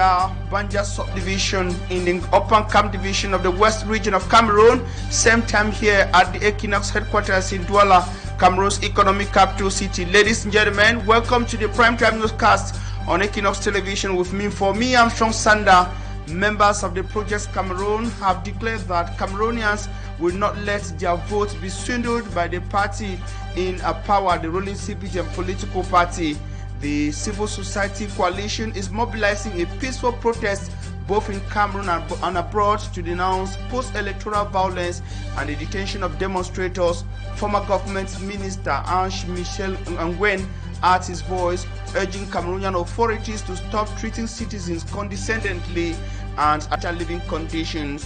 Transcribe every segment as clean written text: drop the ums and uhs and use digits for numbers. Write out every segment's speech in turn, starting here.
Douala, Banja subdivision in the Upper Camp division of the West region of Cameroon. Same time here at the Equinoxe headquarters in Douala, Cameroon's economic capital city. Ladies and gentlemen, welcome to the primetime newscast on Equinoxe television with me. For me, I'm Sean Sander. Members of the Project Cameroon have declared that Cameroonians will not let their votes be swindled by the party in power, the ruling CPGM political party. The civil society coalition is mobilizing a peaceful protest both in Cameroon and abroad to denounce post-electoral violence and the detention of demonstrators. Former government minister Michel Ngwen adds his voice, urging Cameroonian authorities to stop treating citizens condescendingly and at living conditions.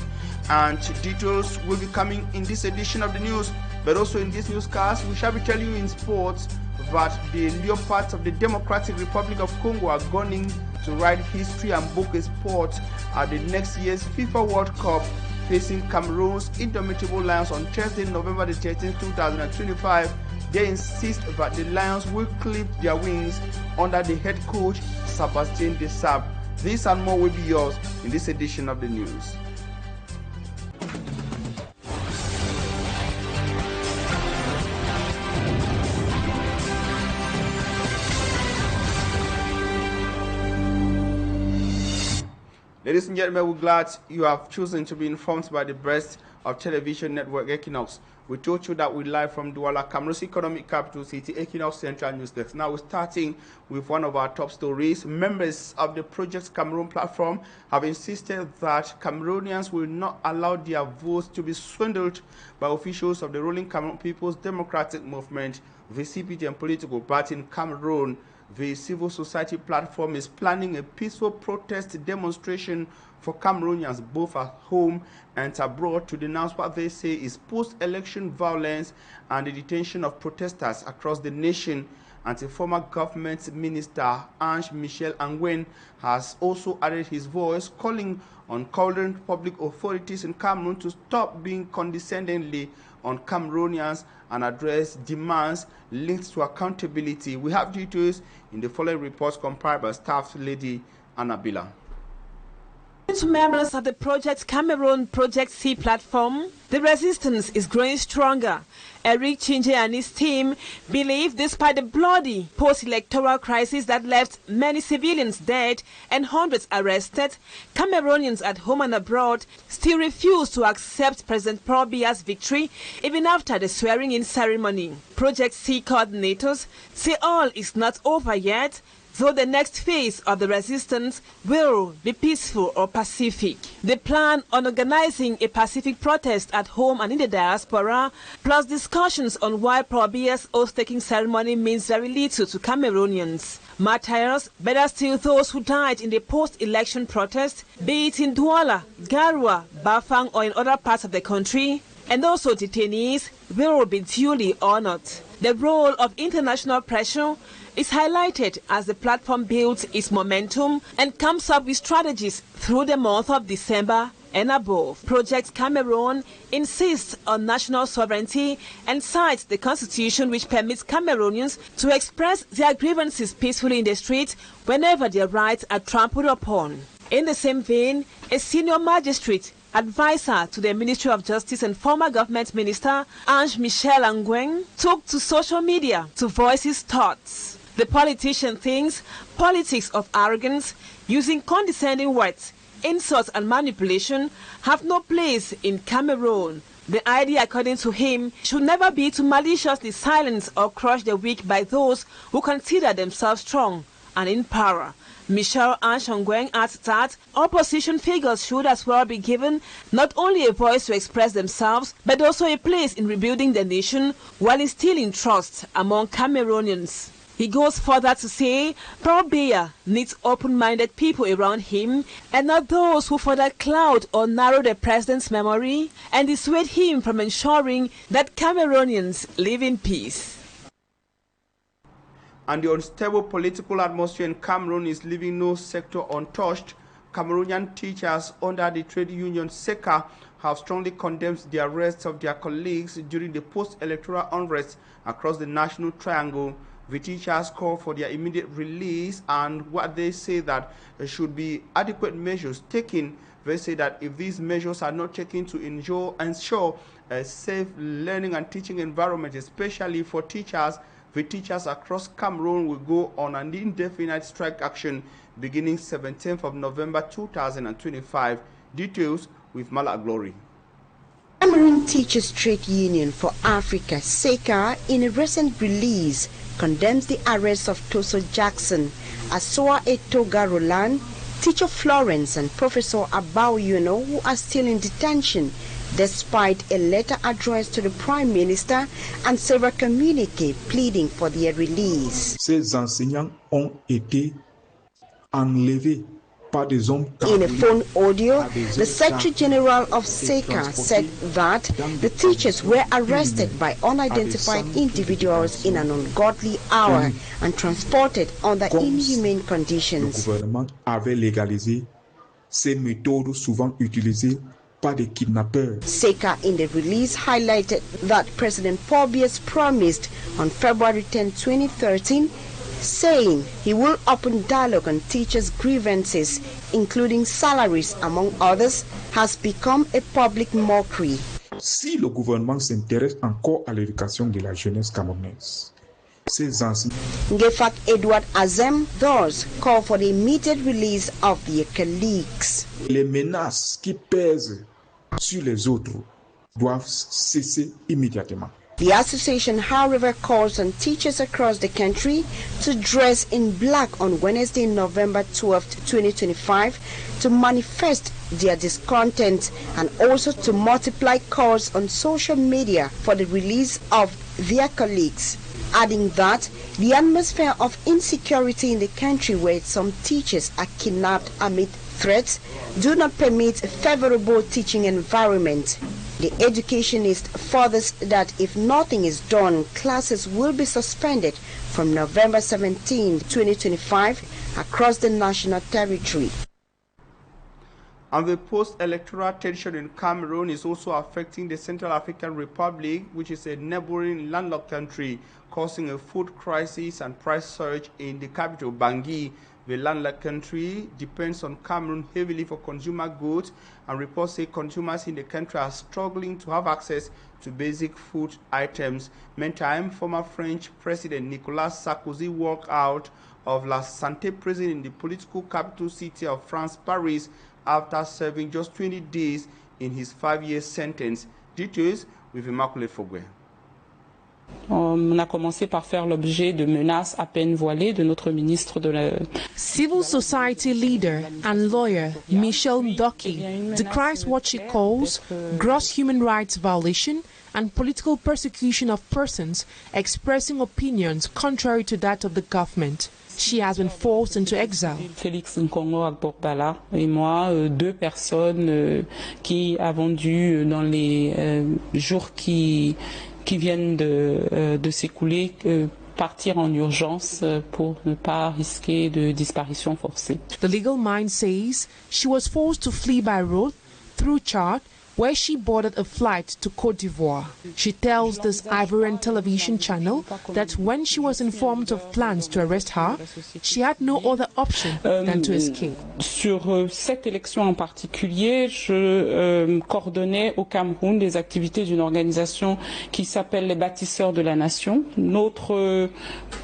And details will be coming in this edition of the news, but also in this newscast we shall be telling you in sports that the Leopards of the Democratic Republic of Congo are gunning to write history and book a spot at the next year's FIFA World Cup, facing Cameroon's indomitable Lions on Thursday, November the 13th, 2025. They insist that the Lions will clip their wings under the head coach Sébastien Desabre. This and more will be yours in this edition of the news. Ladies and gentlemen, we're glad you have chosen to be informed by the best of television network Equinoxe. We told you that we're live from Douala, Cameroon's economic capital city, Equinoxe Central Newscast. Now we're starting with one of our top stories. Members of the Project Cameroon platform have insisted that Cameroonians will not allow their votes to be swindled by officials of the ruling Cameroon People's Democratic Movement, the CPGM political party in Cameroon. The civil society platform is planning a peaceful protest demonstration for Cameroonians both at home and abroad to denounce what they say is post-election violence and the detention of protesters across the nation. And the former government minister Michel Ngwen has also added his voice, calling on current public authorities in Cameroon to stop being condescendingly on Cameroonians and address demands linked to accountability. We have details in the following reports compiled by staff lady Annabella. To members of the Project Cameroon Project C platform, the resistance is growing stronger. Eric Chinje and his team believe despite the bloody post-electoral crisis that left many civilians dead and hundreds arrested, Cameroonians at home and abroad still refuse to accept President Paul Biya's victory even after the swearing-in ceremony. Project C coordinators say all is not over yet, though the next phase of the resistance will be peaceful or pacific. They plan on organizing a pacific protest at home and in the diaspora, plus discussions on why Paul Biya's oath-taking ceremony means very little to Cameroonians. Martyrs, better still those who died in the post-election protest, be it in Douala, Garoua, Bafang or in other parts of the country, and also detainees, will be duly honored. The role of international pressure is highlighted as the platform builds its momentum and comes up with strategies through the month of December and above. Project Cameroon insists on national sovereignty and cites the constitution which permits Cameroonians to express their grievances peacefully in the streets whenever their rights are trampled upon. In the same vein, a senior magistrate advisor to the Ministry of Justice and former government minister Michel Ngwen took to social media to voice his thoughts. The politician thinks politics of arrogance, using condescending words, insults and manipulation have no place in Cameroon. The idea, according to him, should never be to maliciously silence or crush the weak by those who consider themselves strong and in power. Michel Ngwen adds that opposition figures should as well be given not only a voice to express themselves, but also a place in rebuilding the nation while instilling trust among Cameroonians. He goes further to say Paul Biya needs open-minded people around him and not those who further cloud or narrow the president's memory and dissuade him from ensuring that Cameroonians live in peace. And the unstable political atmosphere in Cameroon is leaving no sector untouched. Cameroonian teachers under the trade union SECA have strongly condemned the arrests of their colleagues during the post-electoral unrest across the National Triangle. The teachers call for their immediate release, and what they say that there should be adequate measures taken. They say that if these measures are not taken to ensure a safe learning and teaching environment, especially for teachers, the teachers across Cameroon will go on an indefinite strike action beginning 17th of November 2025. Details with Mala Glory. Cameroon Teachers Trade Union for Africa, SECA, in a recent release, condemns the arrests of Toso Jackson, Asoa Etoga Roland, Teacher Florence and Professor Abaoyono, who are still in detention, despite a letter addressed to the Prime Minister and several communiques pleading for their release. Ces enseignants ont été enlevés. In a phone audio, the Secretary General of SECA said that the teachers were arrested by unidentified individuals in an ungodly hour and transported under inhumane conditions. Le gouvernement avait légalisé ces méthodes souvent utilisées par des kidnappeurs. SECA in the release highlighted that President Paul Biya's promised on February 10, 2013, saying he will open dialogue on teachers' grievances, including salaries, among others, has become a public mockery. Si le gouvernement s'intéresse encore à l'éducation de la jeunesse camerounaise, ces enseignants Ngefak Edward Azem thus call for the immediate release of their colleagues. Les menaces qui pèsent sur les autres doivent cesser immédiatement. The association, however, calls on teachers across the country to dress in black on Wednesday, November 12, 2025, to manifest their discontent and also to multiply calls on social media for the release of their colleagues, adding that the atmosphere of insecurity in the country, where some teachers are kidnapped amid threats, do not permit a favorable teaching environment. The educationist furthers that if nothing is done, classes will be suspended from November 17, 2025 across the national territory. And the post-electoral tension in Cameroon is also affecting the Central African Republic, which is a neighboring landlocked country, causing a food crisis and price surge in the capital, Bangui. The landlocked country depends on Cameroon heavily for consumer goods, and reports say consumers in the country are struggling to have access to basic food items. Meantime, former French President Nicolas Sarkozy walked out of La Santé prison in the political capital city of France, Paris, after serving just 20 days in his 5-year sentence. Details with Immaculate Fogwe. On a commencé par faire l'objet de menaces à peine voilées de notre ministre de la... Civil society leader and lawyer Michel Ndoki decries what she calls gross human rights violation and political persecution of persons expressing opinions contrary to that of the government. She has been forced into exile. Félix Nkongo Agborbala et moi, deux personnes qui avons dû, dans les jours qui viennent de s'écouler, partir en urgence pour ne pas risquer de disparition forcée. The legal mind says she was forced to flee by road through Chad, where she boarded a flight to Côte d'Ivoire. She tells this Ivorian television channel that when she was informed of plans to arrest her, she had no other option than to escape. Sur cette élection en particulier, je coordonnais au Cameroun des activités d'une organisation qui s'appelle les Bâtisseurs de la Nation. Notre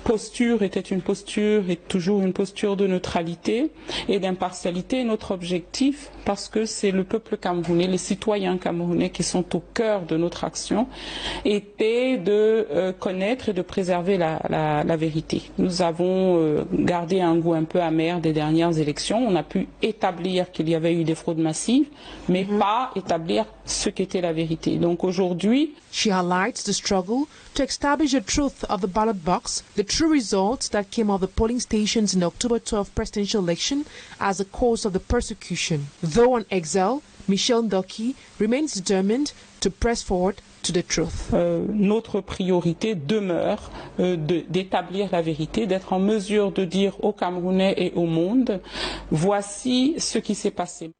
posture était une posture et toujours une posture de neutralité et d'impartialité. Notre objectif, parce que c'est le peuple camerounais, les citoyens camerounais qui sont au cœur de notre action, était de connaître et de préserver la vérité. Nous avons gardé un goût un peu amer des dernières élections. On a pu établir qu'il y avait eu des fraudes massives, mais pas établir ce qu'était la vérité. Donc aujourd'hui, she highlights the struggle to establish the truth of the ballot box, the true results that came of the polling stations in the October 12 presidential election as a cause of the persecution. Though on exile, Michel Ndoki remains determined to press forward to the truth. Notre priorité demeure d'établir la vérité, d'être en mesure de dire aux Camerounais et au monde, voici ce qui s'est passé.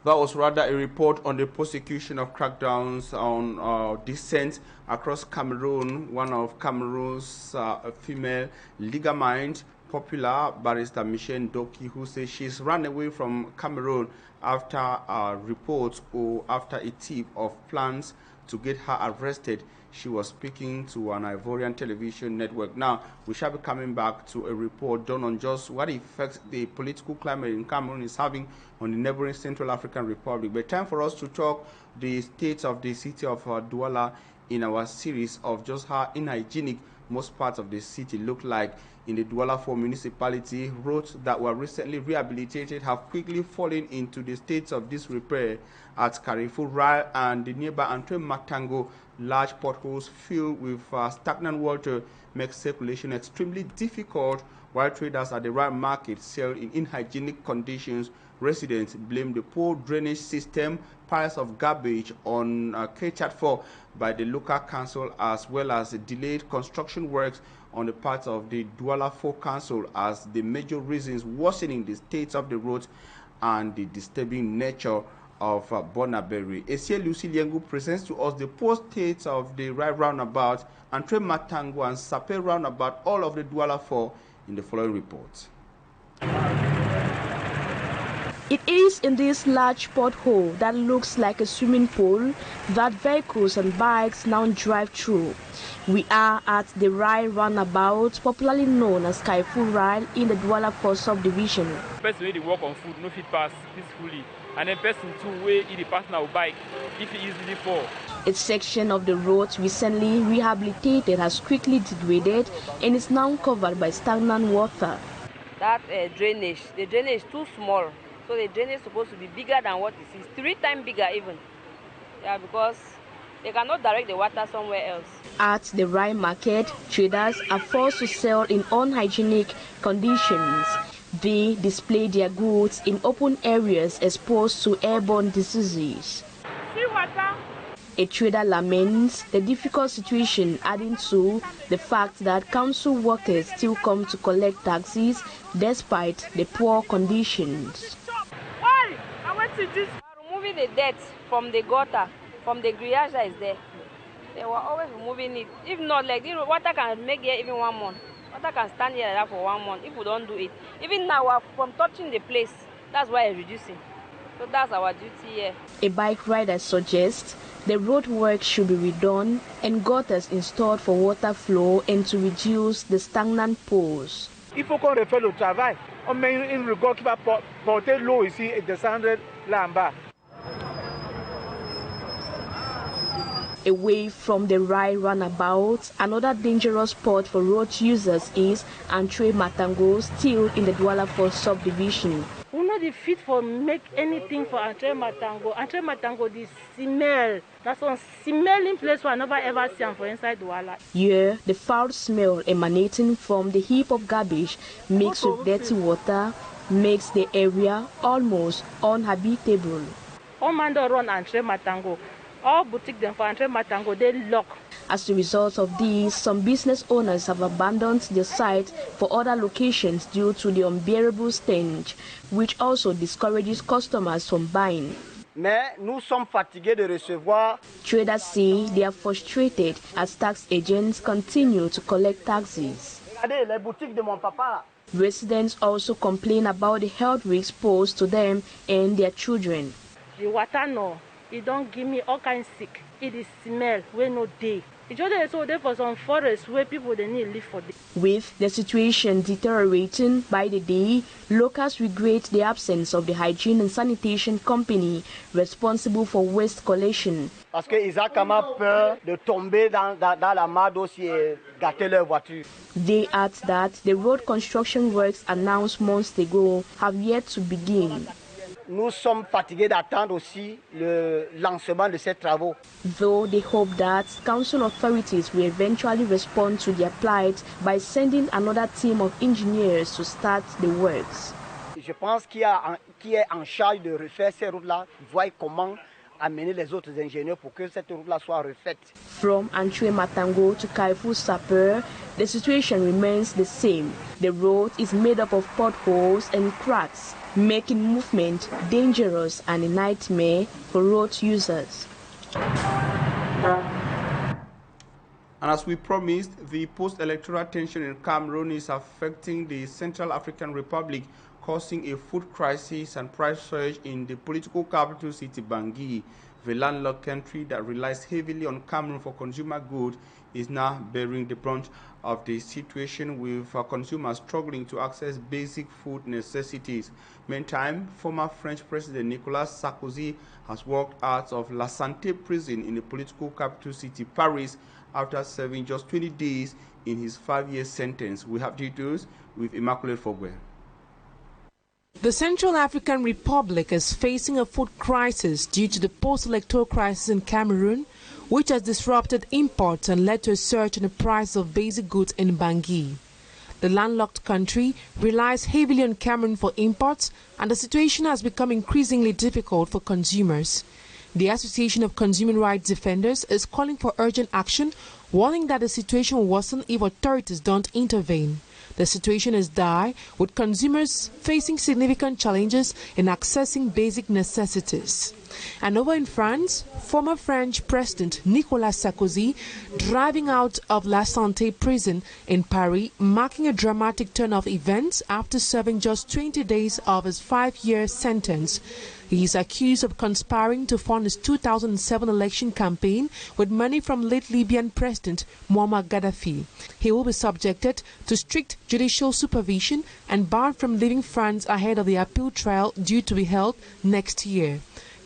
That was rather a report on the prosecution of crackdowns on dissent across Cameroon. One of Cameroon's female legal minds, popular barrister Michelle Doki, who says she's run away from Cameroon after reports or after a tip of plans to get her arrested. She was speaking to an Ivorian television network. Now, we shall be coming back to a report done on just what effects the political climate in Cameroon is having on the neighboring Central African Republic. But time for us to talk the state of the city of Douala in our series of just how unhygienic most parts of the city look like. In the Douala 4 municipality, roads that were recently rehabilitated have quickly fallen into the state of disrepair. At Carrefour Rail and the nearby Antwe Matango, large potholes filled with stagnant water make circulation extremely difficult, while traders at the rail market sell in unhygienic conditions. Residents blame the poor drainage system, piles of garbage catered for by the local council, as well as delayed construction works on the part of the Douala 4 Council as the major reasons worsening the state of the roads and the disturbing nature of Bonaberry. Esie Lucy Liengu presents to us the poor state of the right roundabout, Antwe Matango and Sape roundabout, all of the Douala 4 in the following report. It is in this large pothole that looks like a swimming pool that vehicles and bikes now drive through. We are at the Rai roundabout, popularly known as Carrefour Rai, in the Douala 4 subdivision. Person wey dey walk on foot no fit pass peacefully, and then person too wey dey pass now bike if he easily fall. A section of the road recently rehabilitated has quickly degraded and is now covered by stagnant water. That the drainage is too small. So the drainage is supposed to be bigger than what it is, 3 times bigger even. Yeah, because they cannot direct the water somewhere else. At the Rai market, traders are forced to sell in unhygienic conditions. They display their goods in open areas exposed to airborne diseases. See water? A trader laments the difficult situation, adding to the fact that council workers still come to collect taxes despite the poor conditions. Why? I went to this. Removing the dirt from the gutter, from the grillage that is there. They were always removing it. If not, like this, water can make here even 1 month. Water can stand here like that for 1 month if we don't do it. Even now, we're from touching the place. That's why it's reducing. So that's our duty here. A bike rider suggests the road work should be redone and gutters installed for water flow and to reduce the stagnant pools. Il faut qu'on refait le travail. On met une rigole qui va porter l'eau ici et descendre là en bas. Away from the Rai runabout, another dangerous spot for road users is Antwe Matango, still in the Douala 4 subdivision. We not the fit for make anything for Antwe Matango. Antwe Matango, the smell. That's one smelling place I never ever seen for inside Douala. Here, the foul smell emanating from the heap of garbage mixed with dirty water makes the area almost uninhabitable. All man don't run Antwe Matango. All boutiques them for Antwe Matango, they lock. As a result of this, some business owners have abandoned the site for other locations due to the unbearable stench, which also discourages customers from buying. Mais nous sommes fatigués de recevoir. Traders say they are frustrated as tax agents continue to collect taxes. Regardez les boutiques de mon papa. Residents also complain about the health risks posed to them and their children. The water no, it don't give me all kinds sick. It is smell where no day. It's just so there for some forests where people they need live for day. With the situation deteriorating by the day, locals regret the absence of the hygiene and sanitation company responsible for waste collection. Parce qu'ils ont quand même peur de tomber dans la mare aussi et gâter leur voiture. They add that the road construction works announced months ago have yet to begin. Nous sommes fatigués d'attendre aussi le lancement de ces travaux. Though they hope that council authorities will eventually respond to their plight by sending another team of engineers to start the works. Je pense qui est en charge de refaire ces routes-là, voit comment amener les autres ingénieurs pour que cette route-là soit refaite. From Antwe Matango to Kaifu Sapeur, the situation remains the same. The road is made up of potholes and cracks, making movement dangerous and a nightmare for road users. And as we promised, the post-electoral tension in Cameroon is affecting the Central African Republic, causing a food crisis and price surge in the political capital city Bangui. The landlocked country that relies heavily on Cameroon for consumer goods is now bearing the brunt of the situation, with consumers struggling to access basic food necessities. Meantime, former French President Nicolas Sarkozy has walked out of La Santé prison in the political capital city Paris after serving just 20 days in his 5-year sentence. We have details with Immaculate Fogwe. The Central African Republic is facing a food crisis due to the post-electoral crisis in Cameroon, which has disrupted imports and led to a surge in the price of basic goods in Bangui. The landlocked country relies heavily on Cameroon for imports, and the situation has become increasingly difficult for consumers. The Association of Consumer Rights Defenders is calling for urgent action, warning that the situation will worsen if authorities don't intervene. The situation is dire, with consumers facing significant challenges in accessing basic necessities. And over in France, former French President Nicolas Sarkozy driving out of La Santé prison in Paris, marking a dramatic turn of events after serving just 20 days of his 5-year sentence. He is accused of conspiring to fund his 2007 election campaign with money from late Libyan President Muammar Gaddafi. He will be subjected to strict judicial supervision and barred from leaving France ahead of the appeal trial due to be held next year.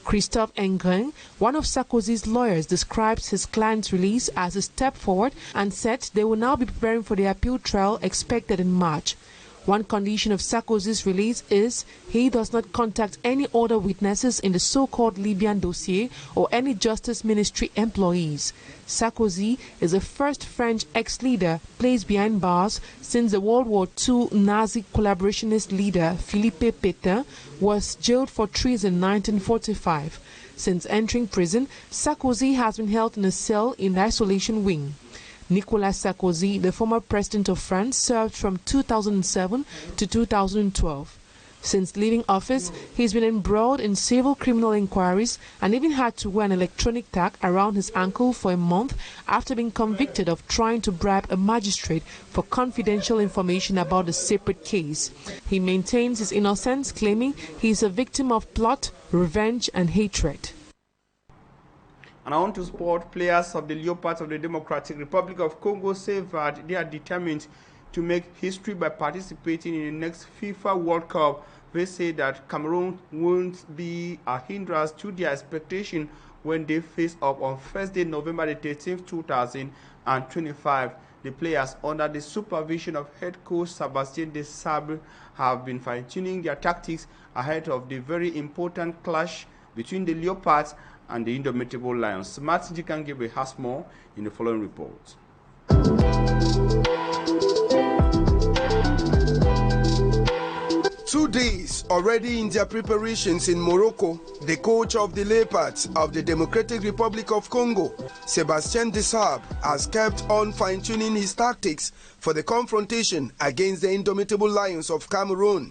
Christophe Engren, one of Sarkozy's lawyers, describes his client's release as a step forward and said they will now be preparing for the appeal trial expected in March. One condition of Sarkozy's release is he does not contact any other witnesses in the so-called Libyan dossier or any Justice Ministry employees. Sarkozy is the first French ex-leader placed behind bars since the World War II Nazi collaborationist leader Philippe Pétain was jailed for treason in 1945. Since entering prison, Sarkozy has been held in a cell in the isolation wing. Nicolas Sarkozy, the former president of France, served from 2007 to 2012. Since leaving office, he's been embroiled in several criminal inquiries and even had to wear an electronic tag around his ankle for a month after being convicted of trying to bribe a magistrate for confidential information about a separate case. He maintains his innocence, claiming he is a victim of plot, revenge and hatred. And on to sport, players of the Leopards of the Democratic Republic of Congo say that they are determined to make history by participating in the next FIFA World Cup. They say that Cameroon won't be a hindrance to their expectation when they face up on Thursday, November the 13th, 2025. The players, under the supervision of head coach Sébastien Desabre, have been fine-tuning their tactics ahead of the very important clash between the Leopards and the indomitable Lions. Martin Jikangebe has more in the following report. 2 days already in their preparations in Morocco, the coach of the Leopards of the Democratic Republic of Congo, Sébastien Desabre, has kept on fine-tuning his tactics for the confrontation against the indomitable Lions of Cameroon.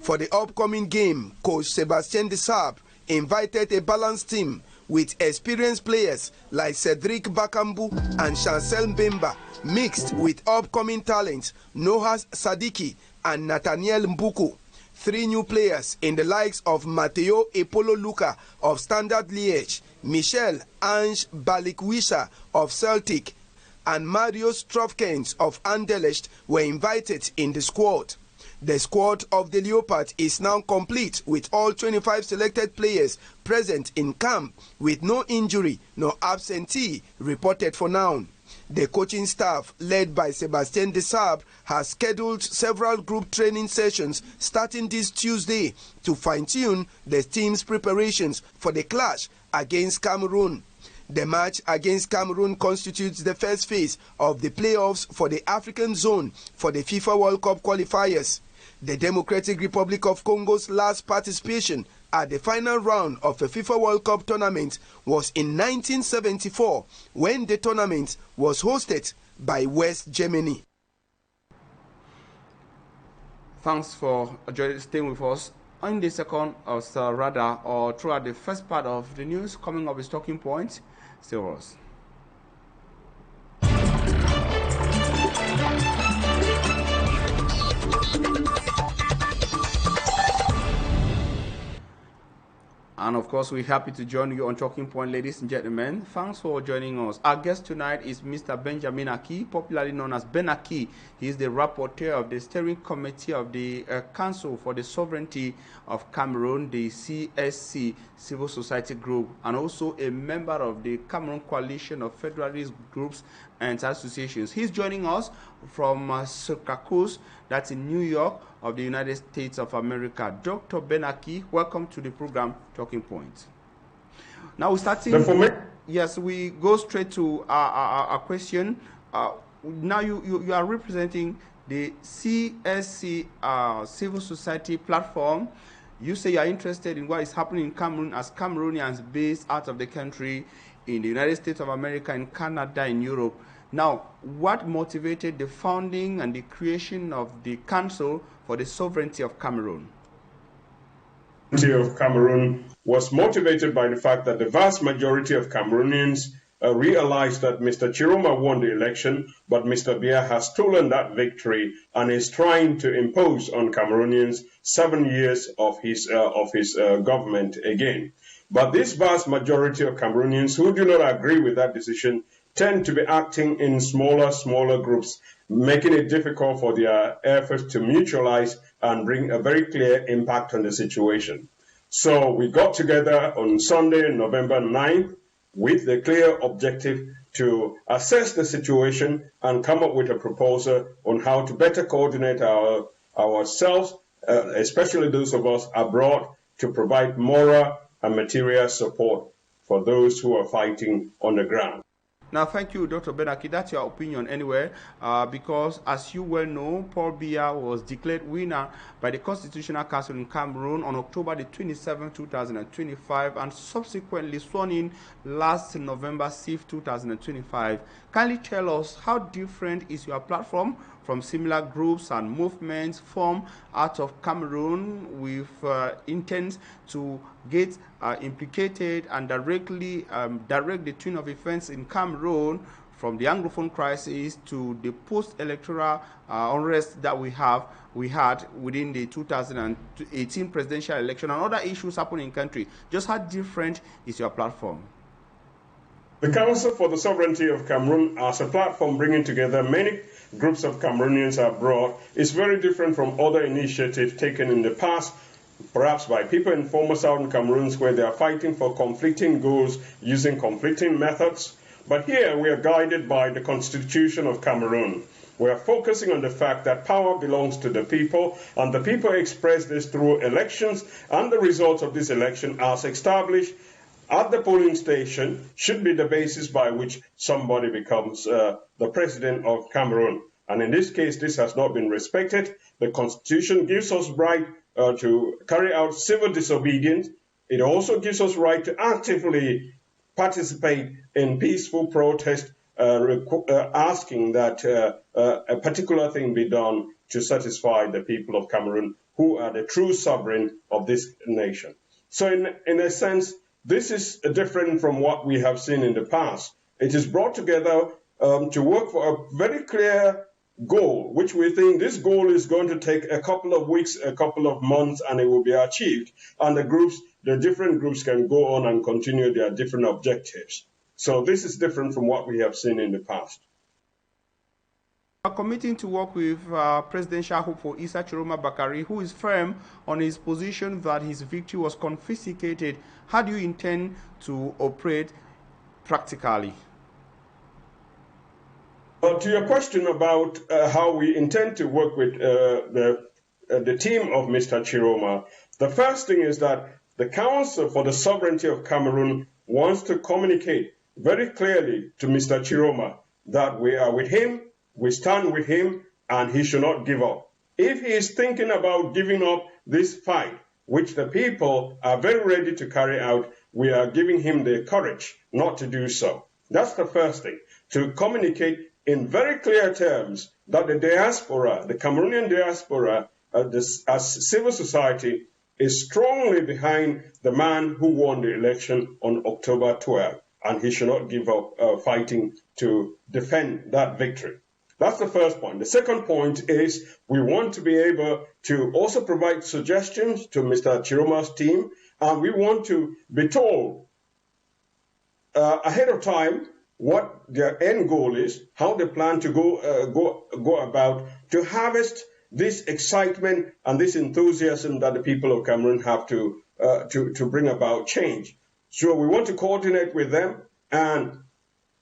For the upcoming game, coach Sébastien Desabre invited a balanced team with experienced players like Cedric Bakambu and Chancel Mbemba, mixed with upcoming talents Nohas Sadiki and Nathaniel Mbuku. 3 new players in the likes of Matteo Epolo Luca of Standard Liège, Michel Ange Balikwisha of Celtic, and Mario Strofkens of Anderlecht were invited in the squad. The squad of the Leopard is now complete with all 25 selected players present in camp with no injury nor absentee reported for now. The coaching staff, led by Sébastien Desabre, has scheduled several group training sessions starting this Tuesday to fine-tune the team's preparations for the clash against Cameroon. The match against Cameroon constitutes the first phase of the playoffs for the African zone for the FIFA World Cup qualifiers. The Democratic Republic of Congo's last participation at the final round of a FIFA World Cup tournament was in 1974, when the tournament was hosted by West Germany. Thanks for staying with us. In the second, or throughout the first part of the news, coming up with talking points, stay with us. And of course, we're happy to join you on Talking Point, ladies and gentlemen. Thanks for joining us. Our guest tonight is Mr. Benjamin Aki, popularly known as Ben Aki. He is the rapporteur of the Steering Committee of the Council for the Sovereignty of Cameroon, the CSC, Civil Society Group, and also a member of the Cameroon Coalition of Federalist Groups and Associations. He's joining us from Syracuse, that's in New York, of the United States of America. Dr. Ben Aki, welcome to the program Talking Point. Now we're starting. Yes, we go straight to our question. Now you are representing the CSC Civil Society platform. You say you are interested in what is happening in Cameroon as Cameroonians based out of the country, in the United States of America, in Canada, in Europe. Now, what motivated the founding and the creation of the Council for the Sovereignty of Cameroon? The sovereignty of Cameroon was motivated by the fact that the vast majority of Cameroonians realized that Mr. Chiroma won the election, but Mr. Biya has stolen that victory and is trying to impose on Cameroonians 7 years of his government again. But this vast majority of Cameroonians who do not agree with that decision tend to be acting in smaller groups, making it difficult for their efforts to mutualize and bring a very clear impact on the situation. So we got together on Sunday, November 9th, with the clear objective to assess the situation and come up with a proposal on how to better coordinate ourselves, especially those of us abroad, to provide moral and material support for those who are fighting on the ground. Now, thank you, Dr. Ben Aki. That's your opinion anyway, because as you well know, Paul Biya was declared winner by the Constitutional Council in Cameroon on October the 27th, 2025, and subsequently sworn in last November 6th, 2025. Kindly tell us, how different is your platform from similar groups and movements formed out of Cameroon with intent to get implicated and directly direct the twin of events in Cameroon, from the Anglophone crisis to the post-electoral unrest that we had within the 2018 presidential election and other issues happening in the country? Just how different is your platform? The Council for the Sovereignty of Cameroon, as a platform bringing together many groups of Cameroonians abroad, is very different from other initiatives taken in the past, perhaps by people in former southern Cameroons, where they are fighting for conflicting goals using conflicting methods. But here we are guided by the Constitution of Cameroon. We are focusing on the fact that power belongs to the people, and the people express this through elections, and the results of this election, as established at the polling station, should be the basis by which somebody becomes the president of Cameroon. And in this case, this has not been respected. The Constitution gives us right to carry out civil disobedience. It also gives us right to actively participate in peaceful protest, asking that a particular thing be done to satisfy the people of Cameroon, who are the true sovereign of this nation. So in a sense, this is different from what we have seen in the past. It is brought together to work for a very clear goal, which we think this goal is going to take a couple of weeks, a couple of months, and it will be achieved. And the different groups can go on and continue their different objectives. So this is different from what we have seen in the past. We are committing to work with presidential hopeful Issa Chiroma Bakari, who is firm on his position that his victory was confiscated. How do you intend to operate practically? To your question about how we intend to work with the team of Mr. Chiroma, the first thing is that the Council for the Sovereignty of Cameroon wants to communicate very clearly to Mr. Chiroma that we are with him, we stand with him, and he should not give up. If he is thinking about giving up this fight, which the people are very ready to carry out, we are giving him the courage not to do so. That's the first thing, to communicate in very clear terms that the diaspora, the Cameroonian diaspora, as civil society, is strongly behind the man who won the election on October 12, and he should not give up fighting to defend that victory. That's the first point. The second point is we want to be able to also provide suggestions to Mr. Chiroma's team, and we want to be told ahead of time what their end goal is, how they plan to go about to harvest this excitement and this enthusiasm that the people of Cameroon have to bring about change. So we want to coordinate with them and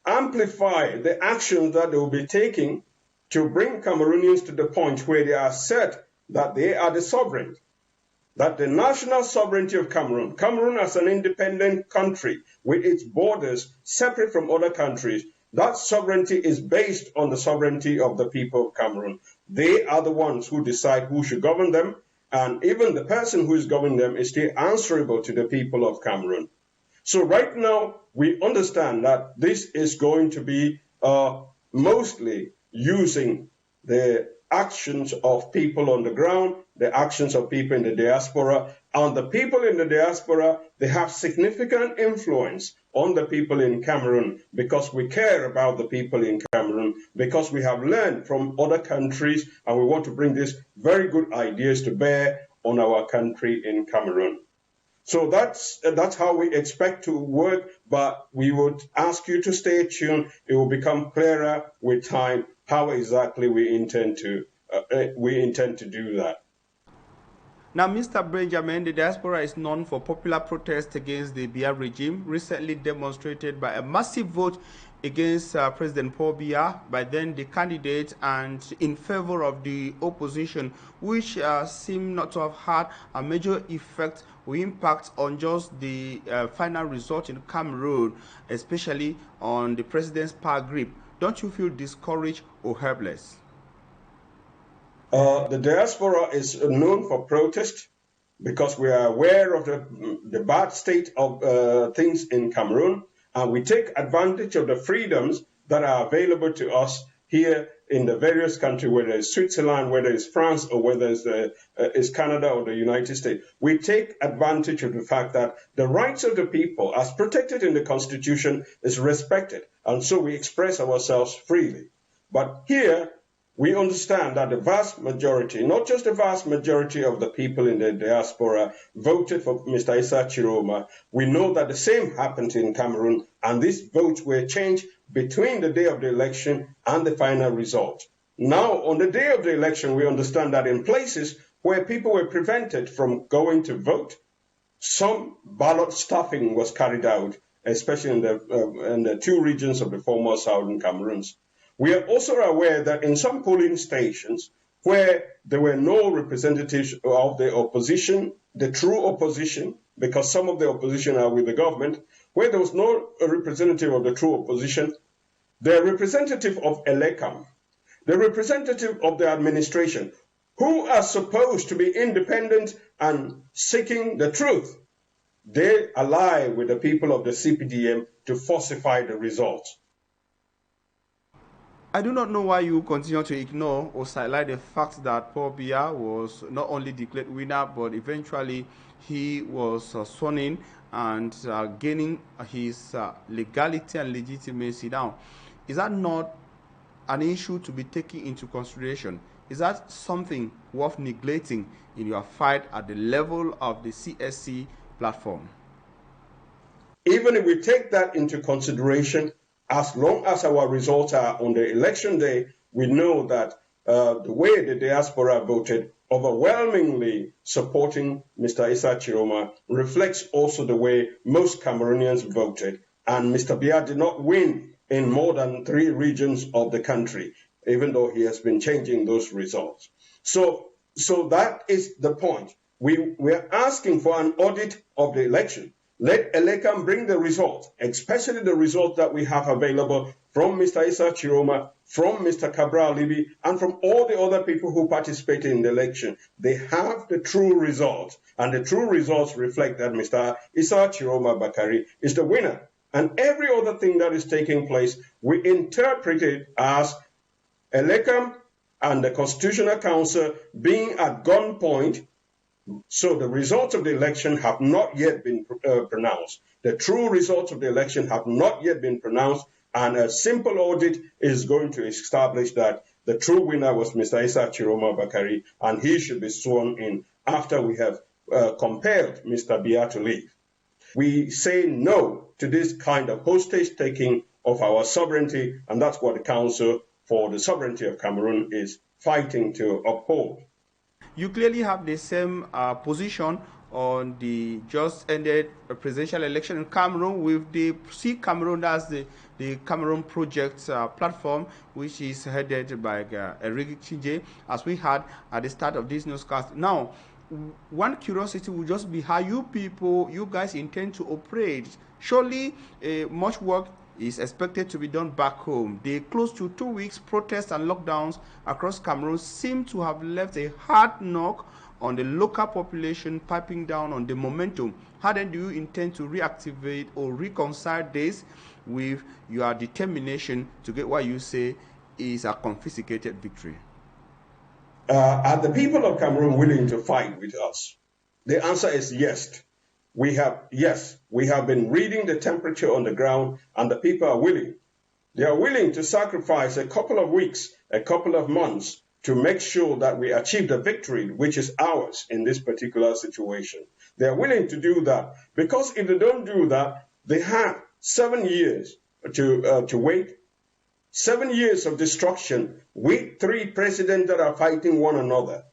amplify the actions that they will be taking to bring Cameroonians to the point where they are set that they are the sovereign, that the national sovereignty of Cameroon, Cameroon as an independent country with its borders separate from other countries, that sovereignty is based on the sovereignty of the people of Cameroon. They are the ones who decide who should govern them, and even the person who is governing them is still answerable to the people of Cameroon. So right now, we understand that this is going to be mostly using the actions of people on the ground, the actions of people in the diaspora, and the people in the diaspora, they have significant influence on the people in Cameroon because we care about the people in Cameroon, because we have learned from other countries, and we want to bring these very good ideas to bear on our country in Cameroon. So that's how we expect to work, but we would ask you to stay tuned. It will become clearer with time how exactly we intend to do that. Now, Mr. Benjamin, the diaspora is known for popular protests against the Biya regime, recently demonstrated by a massive vote against President Paul Biya by then the candidate and in favor of the opposition, which seem not to have had a major effect or impact on just the final result in Cameroon, especially on the president's power grip. Don't you feel discouraged or helpless? The diaspora is known for protest because we are aware of the bad state of things in Cameroon, and we take advantage of the freedoms that are available to us here in the various countries, whether it's Switzerland, whether it's France, or whether it's Canada or the United States. We take advantage of the fact that the rights of the people, as protected in the Constitution, is respected, and so we express ourselves freely. But here, we understand that the vast majority, not just the vast majority of the people in the diaspora voted for Mr. Issa Chiroma. We know that the same happened in Cameroon, and these votes were changed between the day of the election and the final result. Now, on the day of the election, we understand that in places where people were prevented from going to vote, some ballot stuffing was carried out, especially in the two regions of the former southern Cameroons. We are also aware that in some polling stations where there were no representatives of the opposition, the true opposition, because some of the opposition are with the government, where there was no representative of the true opposition, the representative of ELECAM, the representative of the administration, who are supposed to be independent and seeking the truth, they ally with the people of the CPDM to falsify the results. I do not know why you continue to ignore or sidelight the fact that Paul Biya was not only declared winner, but eventually he was sworn in and gaining his legality and legitimacy. Now, is that not an issue to be taken into consideration? Is that something worth neglecting in your fight at the level of the CSC platform? Even if we take that into consideration, as long as our results are on the election day, we know that the way the diaspora voted, overwhelmingly supporting Mr. Issa Chiroma, reflects also the way most Cameroonians voted. And Mr. Biya did not win in more than 3 regions of the country, even though he has been changing those results. So that is the point. We are asking for an audit of the election. Let ELECAM bring the results, especially the results that we have available from Mr. Issa Chiroma, from Mr. Cabral Libby, and from all the other people who participated in the election. They have the true results, and the true results reflect that Mr. Issa Chiroma Bakari is the winner. And every other thing that is taking place, we interpret it as Elecam and the Constitutional Council being at gunpoint. So the results of the election have not yet been pronounced. The true results of the election have not yet been pronounced, and a simple audit is going to establish that the true winner was Mr. Issa Chiroma Bakari, and he should be sworn in after we have compelled Mr. Biya to leave. We say no to this kind of hostage-taking of our sovereignty, and that's what the Council for the Sovereignty of Cameroon is fighting to uphold. You clearly have the same position on the just ended presidential election in Cameroon with the See Cameroon as the Cameroon Project platform, which is headed by Eric Chije, as we had at the start of this newscast. Now, one curiosity will just be how you guys intend to operate. Surely much work is expected to be done back home. The close to 2 weeks protests and lockdowns across Cameroon seem to have left a hard knock on the local population, piping down on the momentum. How then do you intend to reactivate or reconcile this with your determination to get what you say is a confiscated victory? Are the people of Cameroon willing to fight with us? The answer is yes. We have been reading the temperature on the ground, and the people are willing. They are willing to sacrifice a couple of weeks, a couple of months, to make sure that we achieve the victory which is ours in this particular situation. They are willing to do that, because if they don't do that, they have 7 years to wait, 7 years of destruction with 3 presidents that are fighting one another.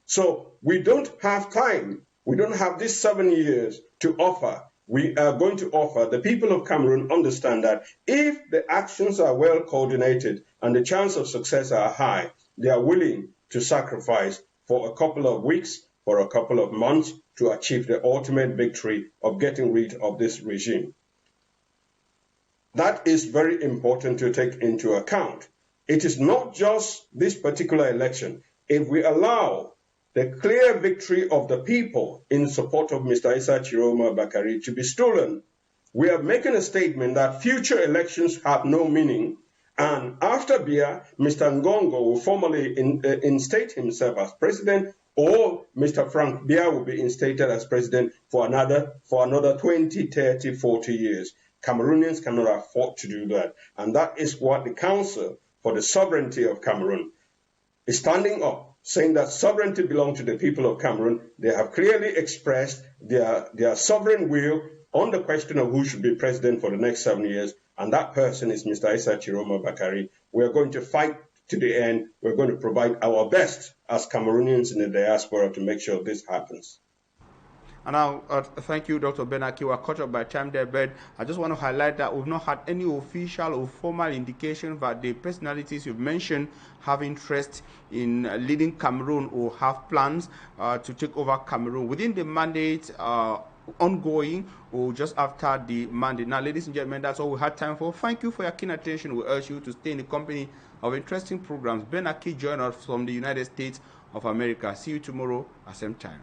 So we don't have time. We don't have these 7 years to offer. We are going to offer. The people of Cameroon understand that if the actions are well coordinated and the chance of success are high, they are willing to sacrifice for a couple of weeks, for a couple of months, to achieve the ultimate victory of getting rid of this regime. That is very important to take into account. It is not just this particular election. If we allow the clear victory of the people in support of Mr. Issa Chiroma Bakari to be stolen, we are making a statement that future elections have no meaning. And after Biya, Mr. Ngongo will formally instate himself as president, or Mr. Frank Biya will be instated as president for another 20, 30, 40 years. Cameroonians cannot afford to do that. And that is what the Council for the Sovereignty of Cameroon is standing up, saying that sovereignty belongs to the people of Cameroon. They have clearly expressed their sovereign will on the question of who should be president for the next 7 years, and that person is Mr. Issa Chiroma Bakari. We are going to fight to the end. We're going to provide our best as Cameroonians in the diaspora to make sure this happens. And now, thank you, Dr. Benaki. We're caught up by time there, but I just want to highlight that we've not had any official or formal indication that the personalities you've mentioned have interest in leading Cameroon or have plans to take over Cameroon within the mandate ongoing or just after the mandate. Now, ladies and gentlemen, that's all we had time for. Thank you for your keen attention. We urge you to stay in the company of interesting programs. Benaki joined us from the United States of America. See you tomorrow at the same time.